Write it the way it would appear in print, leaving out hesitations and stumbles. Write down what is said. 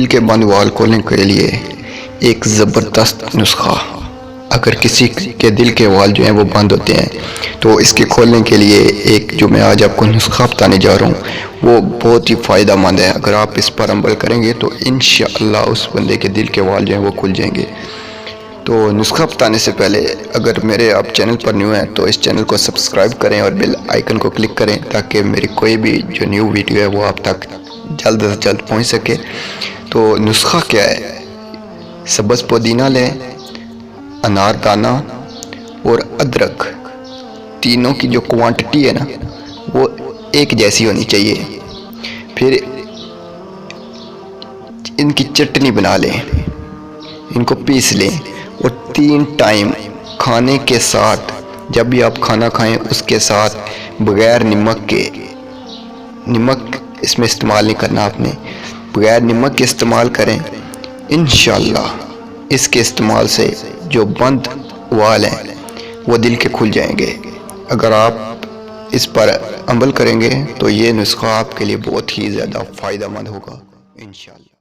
دل کے بند وال کھولنے کے لیے ایک زبردست نسخہ۔ اگر کسی کے دل کے وال جو ہیں وہ بند ہوتے ہیں تو اس کے کھولنے کے لیے ایک جو میں آج آپ کو نسخہ بتانے جا رہا ہوں وہ بہت ہی فائدہ مند ہے۔ اگر آپ اس پر عمل کریں گے تو انشاءاللہ اس بندے کے دل کے وال جو ہیں وہ کھل جائیں گے۔ تو نسخہ بتانے سے پہلے اگر میرے آپ چینل پر نیو ہیں تو اس چینل کو سبسکرائب کریں اور بیل آئیکن کو کلک کریں تاکہ میری کوئی بھی جو نیو ویڈیو ہے وہ آپ تک جلد از جلد پہنچ سکے۔ تو نسخہ کیا ہے؟ سبز پودینہ لیں، انار دانہ اور ادرک، تینوں کی جو کوانٹٹی ہے نا وہ ایک جیسی ہونی چاہیے۔ پھر ان کی چٹنی بنا لیں، ان کو پیس لیں اور 3 ٹائم کھانے کے ساتھ، جب بھی آپ کھانا کھائیں اس کے ساتھ بغیر نمک کے، نمک اس میں استعمال نہیں کرنا آپ نے، بغیر نمک کے استعمال کریں۔ انشاءاللہ اس کے استعمال سے جو بند وال ہیں وہ دل کے کھل جائیں گے۔ اگر آپ اس پر عمل کریں گے تو یہ نسخہ آپ کے لیے بہت ہی زیادہ فائدہ مند ہوگا انشاءاللہ۔